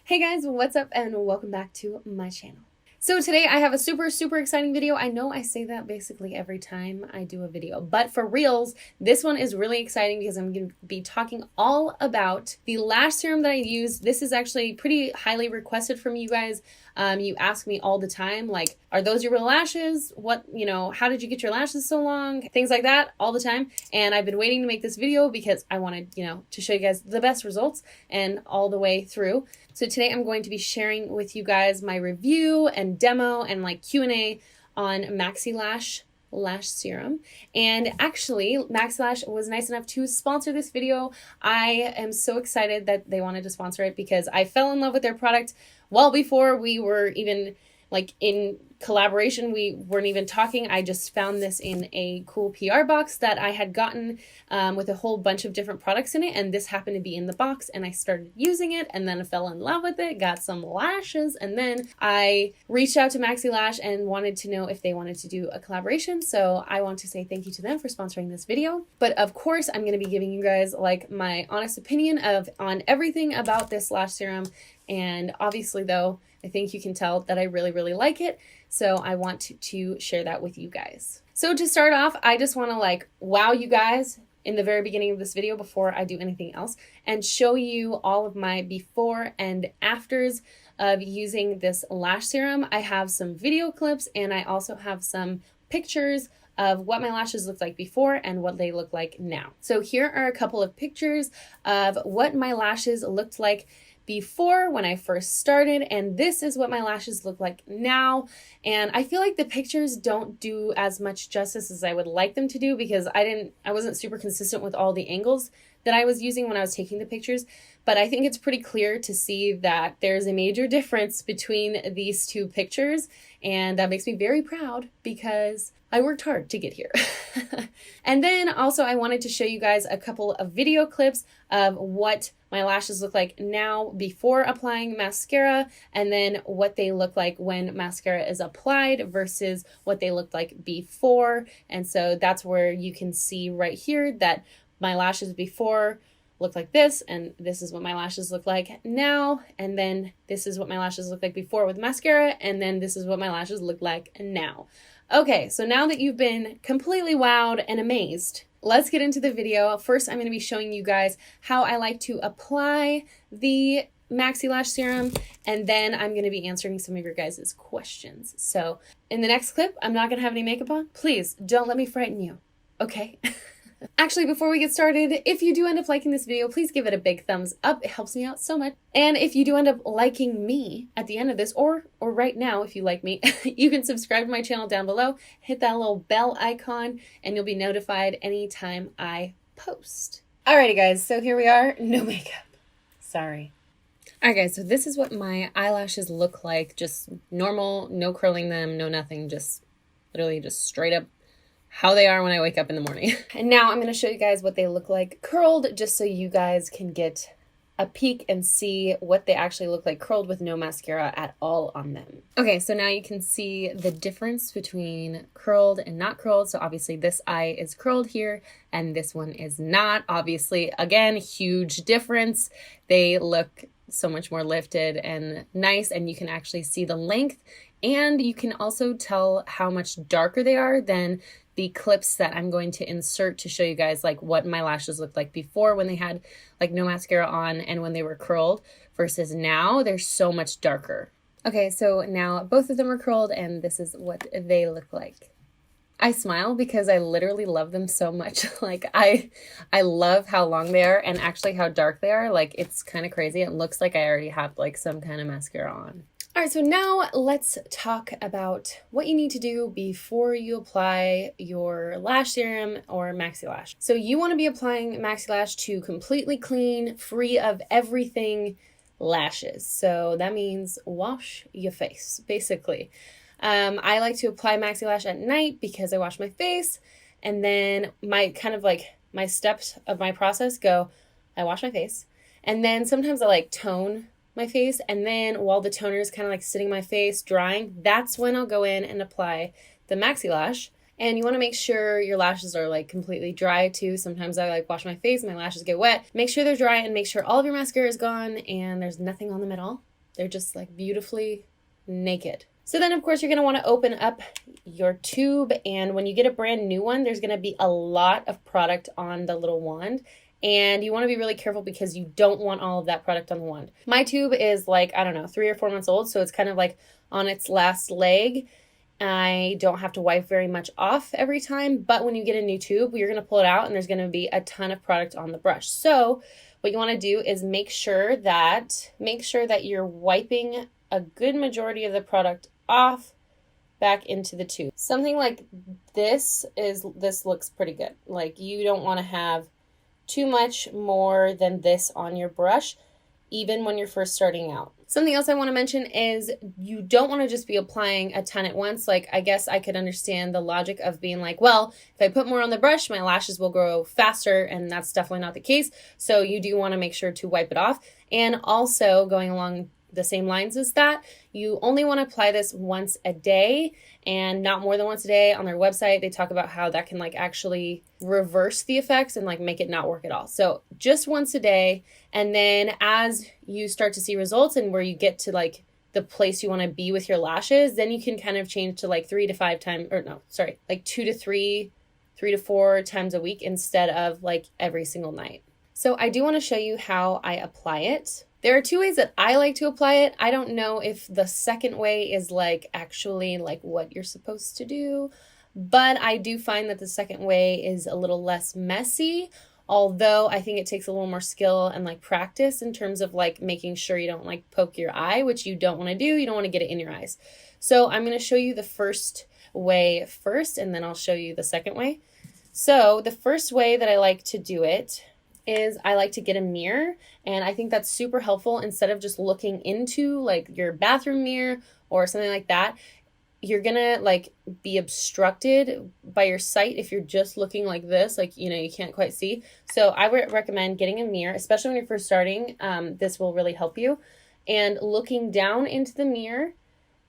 Hey guys, what's up and welcome back to my channel. So today I have a super exciting video. I know I say that basically every time I do a video, but for reals, this one is really exciting because I'm going to be talking all about the lash serum that I use. This is actually pretty highly requested from you guys. You ask me all the time, like, are those your real lashes? How did you get your lashes so long? Things like that all the time. And I've been waiting to make this video because I wanted, to show you guys the best results and all the way through. So today I'm going to be sharing with you guys my review and demo and like Q&A on Maxeylash Serum. And actually, Maxeylash was nice enough to sponsor this video. I am so excited that they wanted to sponsor it because I fell in love with their product well before we were even like in collaboration. We weren't even talking. I just found this in a cool PR box that I had gotten with a whole bunch of different products in it, and this happened to be in the box, and I started using it and then fell in love with it, got some lashes, and then I reached out to Maxeylash and wanted to know if they wanted to do a collaboration. So I want to say thank you to them for sponsoring this video. But of course, I'm going to be giving you guys like my honest opinion on everything about this lash serum. And obviously though, I think you can tell that I really like it. So I want to share that with you guys. So to start off, I just want to like wow you guys in the very beginning of this video before I do anything else and show you all of my before and afters of using this lash serum. I have some video clips and I also have some pictures of what my lashes looked like before and what they look like now. So here are a couple of pictures of what my lashes looked like before when I first started, and this is what my lashes look like now. And I feel like the pictures don't do as much justice as I would like them to do because I wasn't super consistent with all the angles that I was using when I was taking the pictures. But I think it's pretty clear to see that there's a major difference between these two pictures, and that makes me very proud because I worked hard to get here. And then also I wanted to show you guys a couple of video clips of what my lashes look like now before applying mascara, and then what they look like when mascara is applied versus what they looked like before. And so that's where you can see right here that my lashes before look like this, and this is what my lashes look like now, and then this is what my lashes look like before with mascara, and then this is what my lashes look like now. Okay, so now that you've been completely wowed and amazed, let's get into the video. First, I'm going to be showing you guys how I like to apply the Maxeylash serum, and then I'm going to be answering some of your guys' questions. So in the next clip, I'm not going to have any makeup on. Please don't let me frighten you, okay? Actually, before we get started, if you do end up liking this video, please give it a big thumbs up. It helps me out so much. And if you do end up liking me at the end of this, or right now, if you like me, you can subscribe to my channel down below, hit that little bell icon, and you'll be notified anytime I post. Alrighty guys, so here we are, no makeup. Sorry. Alright guys, so this is what my eyelashes look like, just normal, no curling them, no nothing, just literally just straight up how they are when I wake up in the morning. And now I'm going to show you guys what they look like curled, just so you guys can get a peek and see what they actually look like curled with no mascara at all on them. Okay, so now you can see the difference between curled and not curled. So obviously this eye is curled here and this one is not. Obviously, again, huge difference. They look so much more lifted and nice, and you can actually see the length, and you can also tell how much darker they are than the clips that I'm going to insert to show you guys like what my lashes looked like before when they had like no mascara on and when they were curled versus now they're so much darker. Okay, so now both of them are curled and this is what they look like. I smile because I literally love them so much. Like I love how long they are and actually how dark they are. Like it's kind of crazy. It looks like I already have like some kind of mascara on. All right, so now let's talk about what you need to do before you apply your lash serum or Maxeylash. So you want to be applying Maxeylash to completely clean, free of everything lashes. So that means wash your face, basically. I like to apply Maxeylash at night because I wash my face, and then my steps of my process go, I wash my face, and then sometimes I like tone my face, and then while the toner is kind of like sitting my face drying, that's when I'll go in and apply the Maxeylash. And you want to make sure your lashes are like completely dry too. Sometimes I like wash my face and my lashes get wet. Make sure they're dry and make sure all of your mascara is gone and there's nothing on them at all. They're just like beautifully naked. So then of course you're going to want to open up your tube, and when you get a brand new one, there's going to be a lot of product on the little wand, and you want to be really careful because you don't want all of that product on the wand. My tube is like, I don't know, 3 or 4 months old, so it's kind of like on its last leg. I don't have to wipe very much off every time, but when you get a new tube, you're going to pull it out and there's going to be a ton of product on the brush. So what you want to do is make sure that you're wiping a good majority of the product off back into the tube. Something like this looks pretty good. Like, you don't want to have too much more than this on your brush, even when you're first starting out. Something else I want to mention is you don't want to just be applying a ton at once. Like, I guess I could understand the logic of being like, well, if I put more on the brush, my lashes will grow faster, and that's definitely not the case. So you do want to make sure to wipe it off. And also, going along the same lines as that, you only want to apply this once a day and not more than once a day. On their website, they talk about how that can like actually reverse the effects and like make it not work at all. So just once a day, and then as you start to see results and where you get to like the place you want to be with your lashes, then you can kind of change to like 2 to 3 to 4 times a week instead of like every single night. So I do want to show you how I apply it. There are 2 ways that I like to apply it. I don't know if the second way is like actually like what you're supposed to do, but I do find that the second way is a little less messy, although I think it takes a little more skill and like practice in terms of like making sure you don't like poke your eye, which you don't want to do. You don't want to get it in your eyes. So I'm going to show you the first way first, and then I'll show you the second way. So the first way that I like to do it is I like to get a mirror, and I think that's super helpful. Instead of just looking into like your bathroom mirror or something like that, you're gonna like be obstructed by your sight if you're just looking like this, like, you know, you can't quite see. So I would recommend getting a mirror, especially when you're first starting. This will really help you. And looking down into the mirror,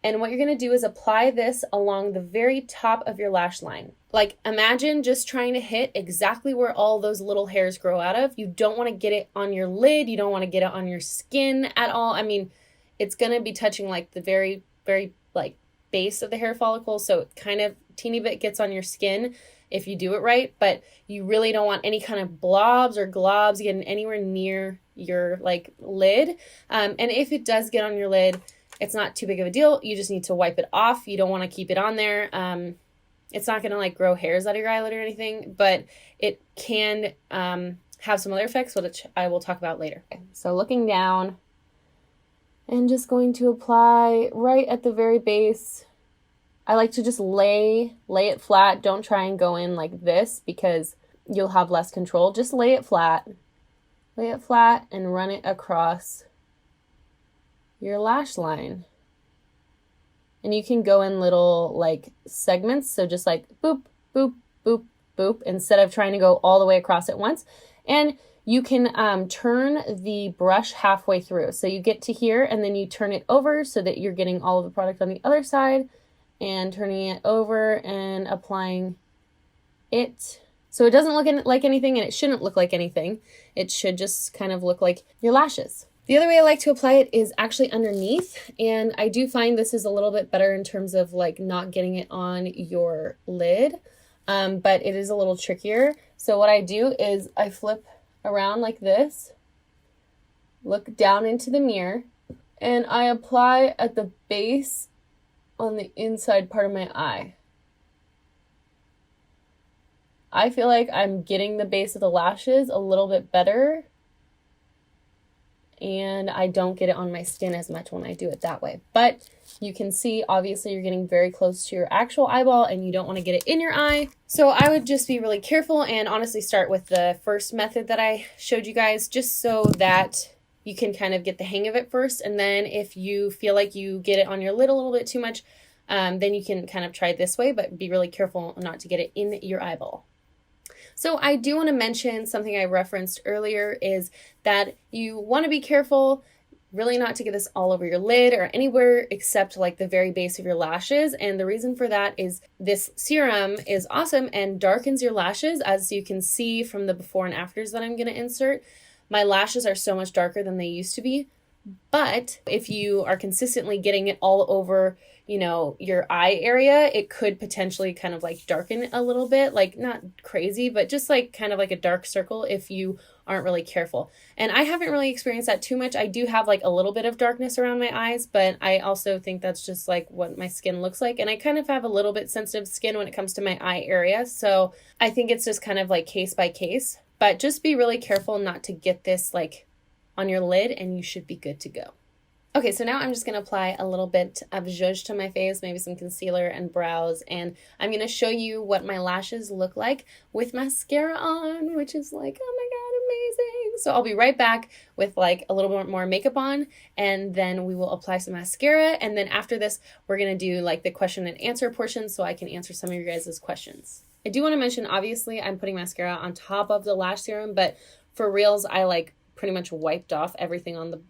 and what you're going to do is apply this along the very top of your lash line. Like, imagine just trying to hit exactly where all those little hairs grow out of. You don't want to get it on your lid. You don't want to get it on your skin at all. I mean, it's going to be touching like the very, very like base of the hair follicle. So it kind of teeny bit gets on your skin if you do it right, but you really don't want any kind of blobs or globs getting anywhere near your like lid. And if it does get on your lid, it's not too big of a deal. You just need to wipe it off. You don't want to keep it on there. It's not going to like grow hairs out of your eyelid or anything, but it can have some other effects, which I will talk about later. Okay, so looking down and just going to apply right at the very base. I like to just lay it flat. Don't try and go in like this because you'll have less control. Just lay it flat and run it across your lash line. And you can go in little like segments, so just like boop, boop, boop, boop, instead of trying to go all the way across at once. And you can turn the brush halfway through. So you get to here and then you turn it over so that you're getting all of the product on the other side, and turning it over and applying it. So it doesn't look like anything, and it shouldn't look like anything. It should just kind of look like your lashes. The other way I like to apply it is actually underneath, and I do find this is a little bit better in terms of like not getting it on your lid, but it is a little trickier. So what I do is I flip around like this, look down into the mirror, and I apply at the base on the inside part of my eye. I feel like I'm getting the base of the lashes a little bit better, and I don't get it on my skin as much when I do it that way. But you can see, obviously, you're getting very close to your actual eyeball, and you don't want to get it in your eye. So I would just be really careful and honestly start with the first method that I showed you guys, just so that you can kind of get the hang of it first. And then if you feel like you get it on your lid a little bit too much, then you can kind of try it this way, but be really careful not to get it in your eyeball. So I do want to mention something I referenced earlier, is that you want to be careful really not to get this all over your lid or anywhere except like the very base of your lashes. And the reason for that is this serum is awesome and darkens your lashes. As you can see from the before and afters that I'm going to insert, my lashes are so much darker than they used to be. But if you are consistently getting it all over, you know, your eye area, it could potentially kind of like darken it a little bit, like not crazy, but just like kind of like a dark circle if you aren't really careful. And I haven't really experienced that too much. I do have like a little bit of darkness around my eyes, but I also think that's just like what my skin looks like. And I kind of have a little bit sensitive skin when it comes to my eye area. So I think it's just kind of like case by case, but just be really careful not to get this like on your lid and you should be good to go. Okay, so now I'm just going to apply a little bit of zhuzh to my face, maybe some concealer and brows, and I'm going to show you what my lashes look like with mascara on, which is like, oh my god, amazing. So I'll be right back with like a little bit more makeup on, and then we will apply some mascara, and then after this, we're going to do like the question and answer portion so I can answer some of your guys' questions. I do want to mention, obviously, I'm putting mascara on top of the lash serum, but for reals, I like pretty much wiped off everything on the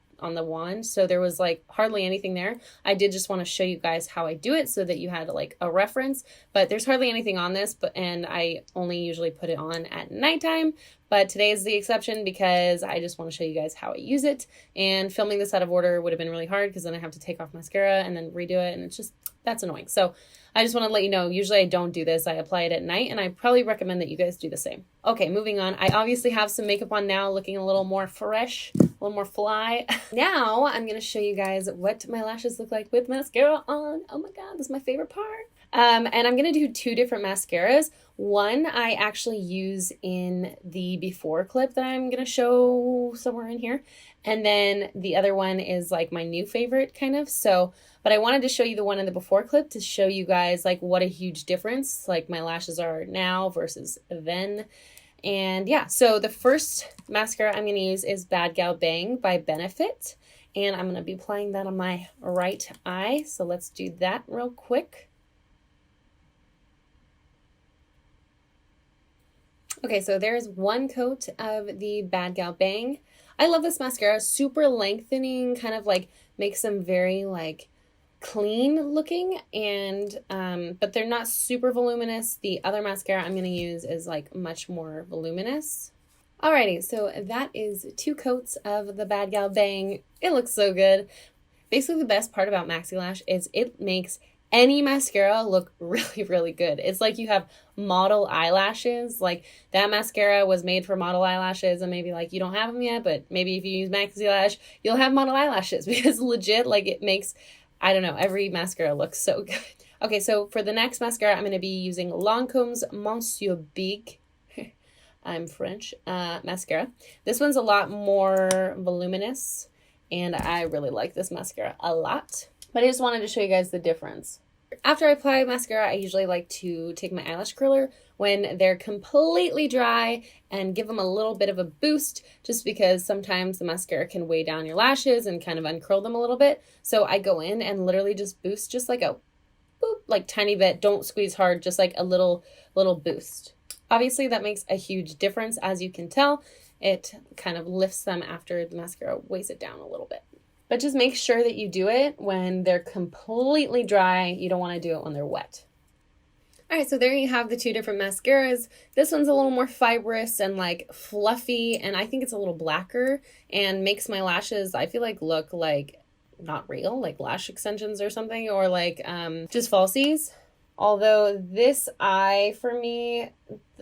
wand, so there was like hardly anything there. I did just want to show you guys how I do it so that you had like a reference, but there's hardly anything on this, and I only usually put it on at nighttime, but today is the exception because I just want to show you guys how I use it, and filming this out of order would have been really hard because then I have to take off mascara and then redo it, and it's just, that's annoying. So I just want to let you know, usually I don't do this. I apply it at night, and I probably recommend that you guys do the same. Okay, moving on. I obviously have some makeup on now, looking a little more fresh, a little more fly. Now I'm going to show you guys what my lashes look like with mascara on. Oh my god, this is my favorite part. And I'm going to do two different mascaras. One I actually use in the before clip that I'm going to show somewhere in here. And then the other one is like my new favorite kind of. So, but I wanted to show you the one in the before clip to show you guys like what a huge difference like my lashes are now versus then. And yeah, so the first mascara I'm going to use is Bad Gal Bang by Benefit. And I'm going to be applying that on my right eye. So let's do that real quick. Okay, so there's one coat of the Bad Gal Bang. I love this mascara, super lengthening, kind of like makes them very like clean looking, and but they're not super voluminous. The other mascara I'm going to use is like much more voluminous. Alrighty, so that is two coats of the Bad Gal Bang. It looks so good. Basically, the best part about Maxeylash is it makes any mascara look really, really good. It's like you have model eyelashes. Like that mascara was made for model eyelashes, and maybe like you don't have them yet, but maybe if you use Maxeylash, you'll have model eyelashes because legit, like it makes, I don't know, every mascara looks so good. Okay, so for the next mascara, I'm going to be using Lancome's Monsieur Big, I'm French, mascara. This one's a lot more voluminous, and I really like this mascara a lot. But I just wanted to show you guys the difference. After I apply mascara, I usually like to take my eyelash curler when they're completely dry and give them a little bit of a boost, just because sometimes the mascara can weigh down your lashes and kind of uncurl them a little bit. So I go in and literally just boost, just like a boop, like tiny bit. Don't squeeze hard, just like a little boost. Obviously, that makes a huge difference. As you can tell, it kind of lifts them after the mascara weighs it down a little bit. But just make sure that you do it when they're completely dry. You don't want to do it when they're wet. All right, so there you have the two different mascaras. This one's a little more fibrous and like fluffy, and I think it's a little blacker and makes my lashes, I feel like, look like not real, like lash extensions or something, or like just falsies. Although this eye, for me,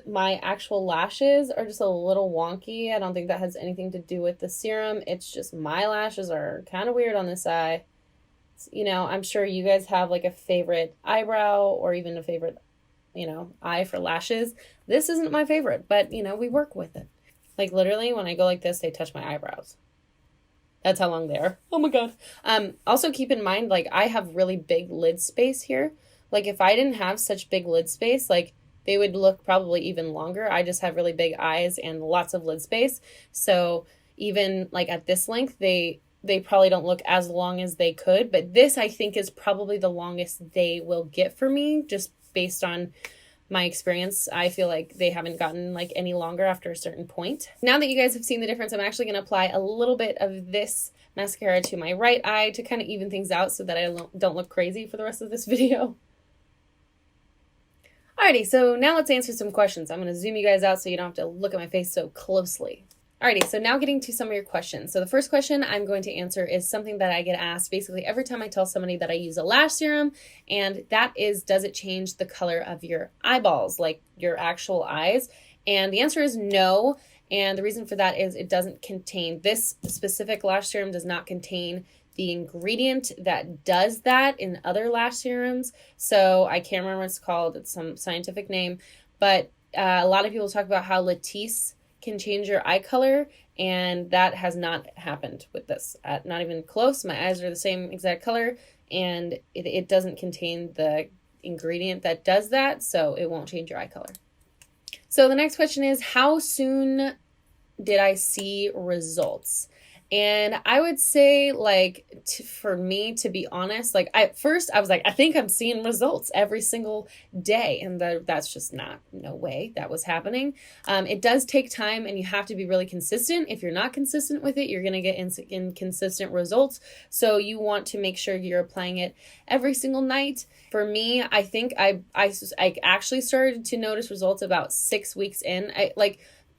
my actual lashes are just a little wonky. I don't think that has anything to do with the serum. It's just my lashes are kind of weird on this eye. You know, I'm sure you guys have like a favorite eyebrow or even a favorite, you know, eye for lashes. This isn't my favorite, but, you know, we work with it. Like literally when I go like this, they touch my eyebrows. That's how long they are. Oh my God. Also keep in mind, like I have really big lid space here. Like if I didn't have such big lid space, like they would look probably even longer. I just have really big eyes and lots of lid space. So even like at this length, they probably don't look as long as they could. But this, I think, is probably the longest they will get for me, just based on my experience. I feel like they haven't gotten like any longer after a certain point. Now that you guys have seen the difference, I'm actually going to apply a little bit of this mascara to my right eye to kind of even things out so that I don't look crazy for the rest of this video. Alrighty, so now let's answer some questions. I'm going to zoom you guys out so you don't have to look at my face so closely. Alrighty, so now getting to some of your questions. So the first question I'm going to answer is something that I get asked basically every time I tell somebody that I use a lash serum, and that is, does it change the color of your eyeballs, like your actual eyes? And the answer is no, and the reason for that is it doesn't contain, this specific lash serum does not contain the ingredient that does that in other lash serums. So I can't remember what it's called, it's some scientific name, but a lot of people talk about how Latisse can change your eye color, and that has not happened with this. Not even close. My eyes are the same exact color, and it doesn't contain the ingredient that does that, so it won't change your eye color. So the next question is, how soon did I see results? And I would say, like, for me, to be honest, like, at first I was like, I think I'm seeing results every single day. And that's just no way that was happening. It does take time, and you have to be really consistent. If you're not consistent with it, you're going to get inconsistent results. So you want to make sure you're applying it every single night. For me, I think I actually started to notice results about 6 weeks in.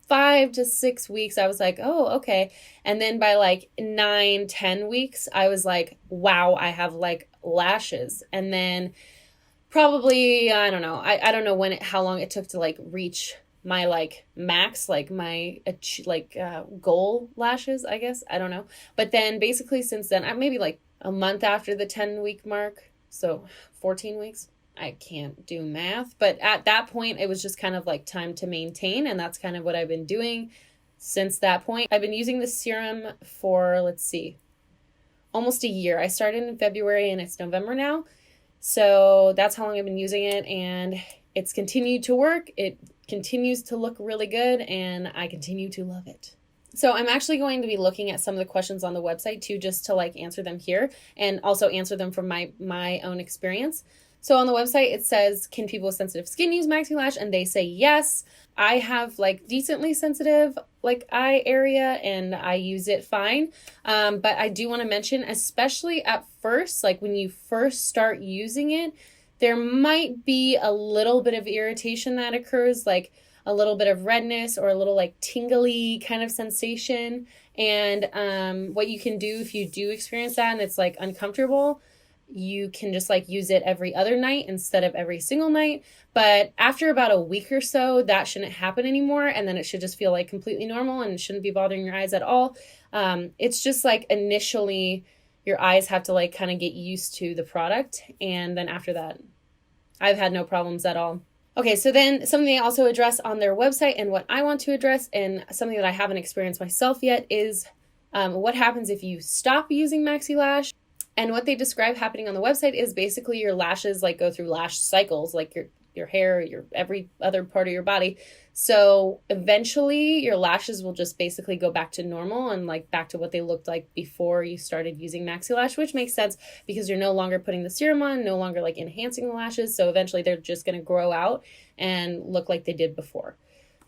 5 to 6 weeks, I was like, oh, okay. And then by like 9-10 weeks, I was like, wow, I have like lashes. And then probably, I don't know. I don't know how long it took to like reach my like max, like my goal lashes, I guess. I don't know. But then basically since then, maybe like a month after the 10-week mark. So 14 weeks. I can't do math, but at that point, it was just kind of like time to maintain, and that's kind of what I've been doing since that point. I've been using this serum for, let's see, almost a year. I started in February, and it's November now, so that's how long I've been using it, and it's continued to work. It continues to look really good, and I continue to love it. So I'm actually going to be looking at some of the questions on the website too, just to like answer them here, and also answer them from my own experience. So on the website, it says, can people with sensitive skin use Maxeylash? And they say yes. I have like decently sensitive like eye area, and I use it fine. But I do want to mention, especially at first, like when you first start using it, there might be a little bit of irritation that occurs, like a little bit of redness or a little like tingly kind of sensation. And what you can do if you do experience that and it's like uncomfortable, you can just like use it every other night instead of every single night. But after about a week or so, that shouldn't happen anymore. And then it should just feel like completely normal and it shouldn't be bothering your eyes at all. It's just like initially your eyes have to like kind of get used to the product. And then after that, I've had no problems at all. Okay, so then something they also address on their website, and what I want to address, and something that I haven't experienced myself yet, is what happens if you stop using Maxeylash. And what they describe happening on the website is basically your lashes like go through lash cycles, like your hair, your every other part of your body. So eventually your lashes will just basically go back to normal and like back to what they looked like before you started using Maxeylash, which makes sense because you're no longer putting the serum on, no longer like enhancing the lashes. So eventually they're just going to grow out and look like they did before.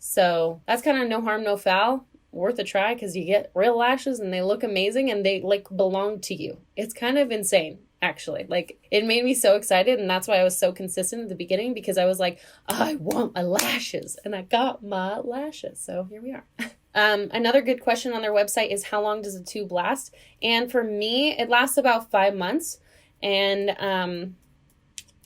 So that's kind of no harm, no foul. Worth a try because you get real lashes and they look amazing and they like belong to you. It's kind of insane, actually. Like it made me so excited, and that's why I was so consistent at the beginning, because I was like, I want my lashes, and I got my lashes. So here we are. Another good question on their website is, how long does a tube last? And for me, it lasts about 5 months. And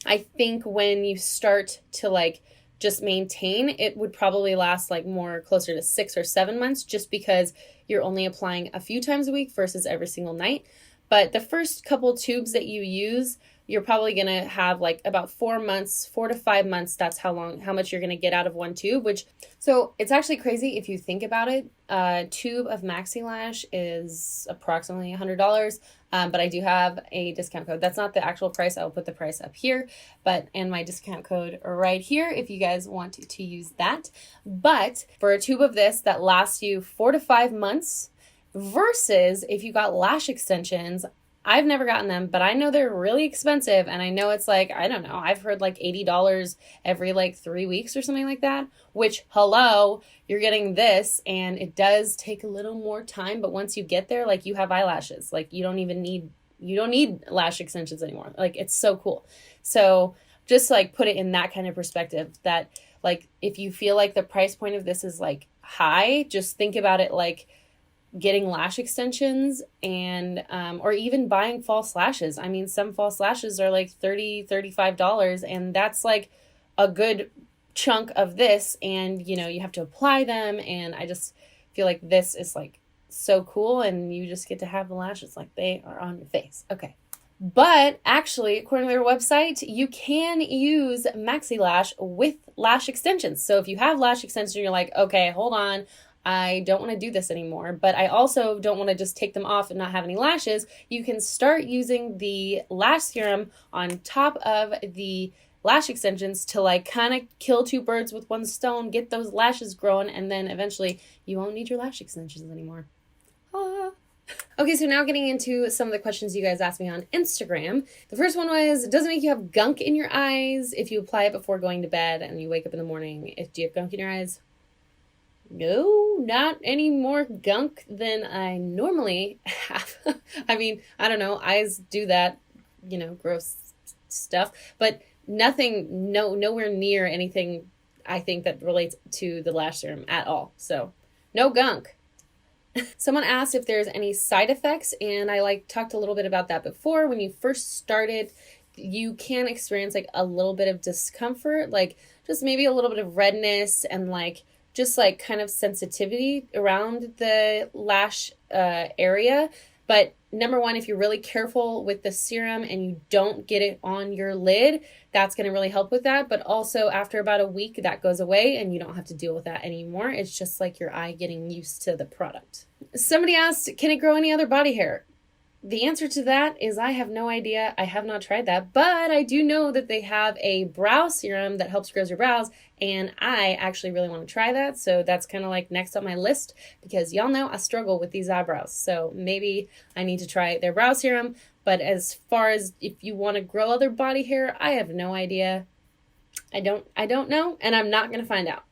I think when you start to like just maintain, it would probably last like more closer to 6 or 7 months, just because you're only applying a few times a week versus every single night. But the first couple tubes that you use, you're probably going to have like about 4 months, 4 to 5 months. That's how much you're going to get out of one tube, so it's actually crazy if you think about it. A tube of Maxeylash is approximately $100. But I do have a discount code. That's not the actual price. I'll put the price up here, and my discount code right here if you guys want to use that. But for a tube of this that lasts you 4 to 5 months, versus if you got lash extensions, I've never gotten them, but I know they're really expensive, and I know it's like, I don't know, I've heard like $80 every like 3 weeks or something like that, which, hello, you're getting this, and it does take a little more time, but once you get there, like you have eyelashes, like you don't need lash extensions anymore. Like it's so cool. So just like put it in that kind of perspective, that like if you feel like the price point of this is like high, just think about it like getting lash extensions and or even buying false lashes. I mean, some false lashes are like $30-$35, and that's like a good chunk of this, and you know, you have to apply them, and I just feel like this is like so cool, and you just get to have the lashes like they are on your face. Okay. But actually, according to their website, you can use Maxeylash with lash extensions. So if you have lash extensions, you're like, okay, hold on, I don't want to do this anymore, but I also don't want to just take them off and not have any lashes. You can start using the lash serum on top of the lash extensions to like kind of kill two birds with one stone, get those lashes growing, and then eventually you won't need your lash extensions anymore. Ah. Okay, so now getting into some of the questions you guys asked me on Instagram. The first one was, does it make you have gunk in your eyes if you apply it before going to bed and you wake up in the morning? Do you have gunk in your eyes? No, not any more gunk than I normally have. I mean, I don't know, eyes do that, you know, gross stuff, but nothing, nowhere near anything I think that relates to the lash serum at all. So no gunk. Someone asked if there's any side effects, and I talked a little bit about that before. When you first started, you can experience like a little bit of discomfort, like just maybe a little bit of redness and just kind of sensitivity around the lash area. But number one, if you're really careful with the serum and you don't get it on your lid, that's going to really help with that. But also after about a week, that goes away and you don't have to deal with that anymore. It's just like your eye getting used to the product. Somebody asked, can it grow any other body hair? The answer to that is I have no idea. I have not tried that, but I do know that they have a brow serum that helps grow your brows, and I actually really want to try that. So that's kind of like next on my list, because y'all know I struggle with these eyebrows. So maybe I need to try their brow serum. But as far as if you want to grow other body hair, I have no idea. I don't know, and I'm not going to find out.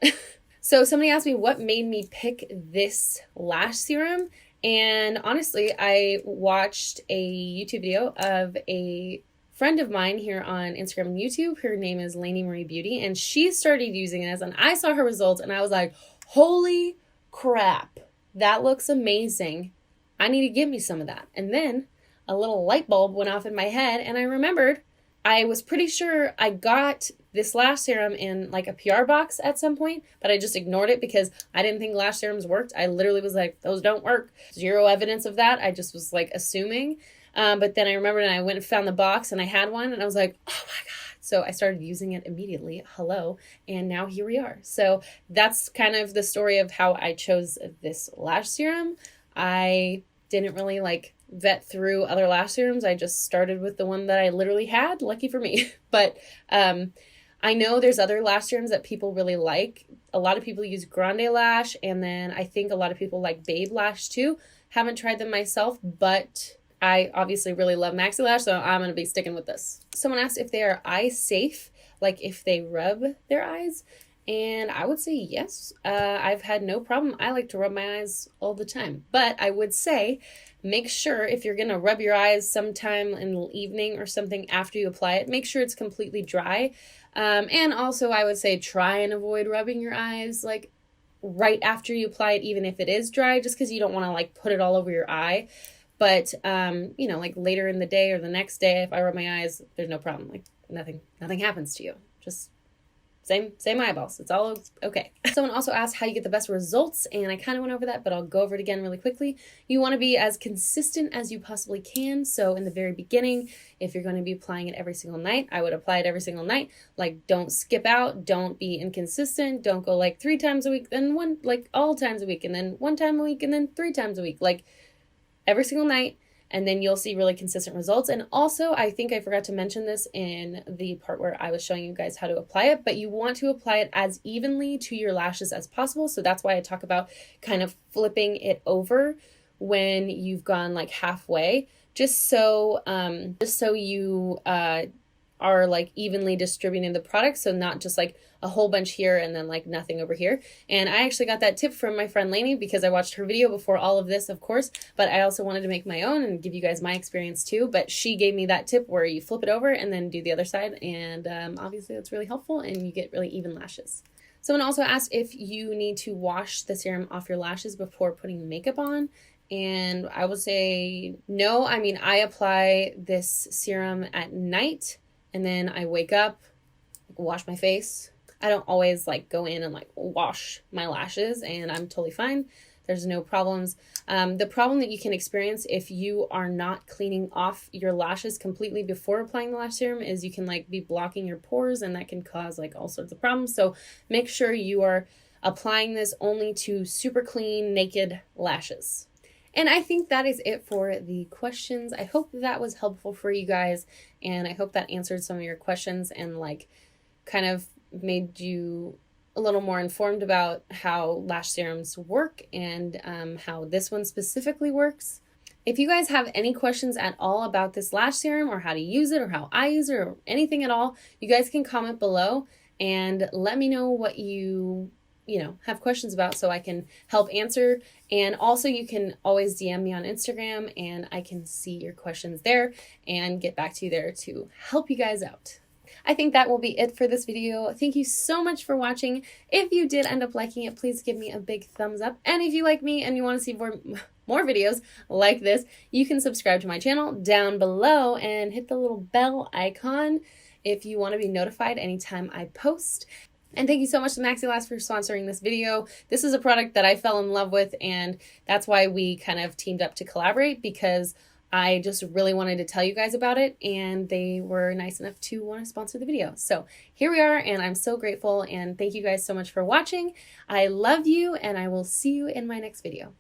So somebody asked me what made me pick this lash serum. And honestly, I watched a YouTube video of a friend of mine here on Instagram and YouTube. Her name is Lainey Marie Beauty, and she started using this, and I saw her results, and I was like, holy crap, that looks amazing. I need to give me some of that. And then a little light bulb went off in my head, and I remembered I was pretty sure I got this lash serum in like a PR box at some point, but I just ignored it because I didn't think lash serums worked. I literally was like, those don't work. Zero evidence of that. I just was like assuming. But then I remembered and I went and found the box and I had one and I was like, oh my God. So I started using it immediately. Hello. And now here we are. So that's kind of the story of how I chose this lash serum. I didn't really vet through other lash serums. I just started with the one that I literally had. Lucky for me. But I know there's other lash serums that people really like. A lot of people use Grande Lash, and then I think a lot of people like Babe Lash too. Haven't tried them myself, but I obviously really love Maxeylash, so I'm going to be sticking with this. Someone asked if they are eye safe, like if they rub their eyes, and I would say yes. I've had no problem. I like to rub my eyes all the time, but I would say make sure if you're going to rub your eyes sometime in the evening or something after you apply it, make sure it's completely dry. And also I would say try and avoid rubbing your eyes right after you apply it, even if it is dry, just because you don't want to put it all over your eye. But, later in the day or the next day, if I rub my eyes, there's no problem. Nothing happens to you. Just same eyeballs. It's all okay. Someone also asked how you get the best results, and I kind of went over that, but I'll go over it again really quickly. You want to be as consistent as you possibly can. So in the very beginning, if you're going to be applying it every single night, I would apply it every single night. Don't skip out. Don't be inconsistent. Don't go 3 times a week, then all times a week, and then 1 time a week, and then 3 times a week. Every single night. And then you'll see really consistent results. And also, I think I forgot to mention this in the part where I was showing you guys how to apply it, but you want to apply it as evenly to your lashes as possible. So that's why I talk about kind of flipping it over when you've gone halfway, just so you are evenly distributing the product. So not just a whole bunch here and then nothing over here. And I actually got that tip from my friend Lainey because I watched her video before all of this, of course, but I also wanted to make my own and give you guys my experience too. But she gave me that tip where you flip it over and then do the other side. And obviously that's really helpful and you get really even lashes. Someone also asked if you need to wash the serum off your lashes before putting makeup on. And I would say no. I mean, I apply this serum at night and then I wake up, wash my face. I don't always like go in and like wash my lashes, and I'm totally fine. There's no problems. The problem that you can experience if you are not cleaning off your lashes completely before applying the lash serum is you can like be blocking your pores, and that can cause like all sorts of problems. So make sure you are applying this only to super clean, naked lashes. And I think that is it for the questions. I hope that was helpful for you guys, and I hope that answered some of your questions and like kind of made you a little more informed about how lash serums work and how this one specifically works. If you guys have any questions at all about this lash serum or how to use it or how I use it or anything at all, you guys can comment below and let me know what you have questions about so I can help answer. And also you can always DM me on Instagram and I can see your questions there and get back to you there to help you guys out. I think that will be it for this video. Thank you so much for watching. If you did end up liking it, please give me a big thumbs up. And if you like me and you want to see more videos like this, you can subscribe to my channel down below and hit the little bell icon if you want to be notified anytime I post. And thank you so much to Maxeylash for sponsoring this video. This is a product that I fell in love with, and that's why we kind of teamed up to collaborate, because I just really wanted to tell you guys about it, and they were nice enough to want to sponsor the video. So here we are, and I'm so grateful, and thank you guys so much for watching. I love you, and I will see you in my next video.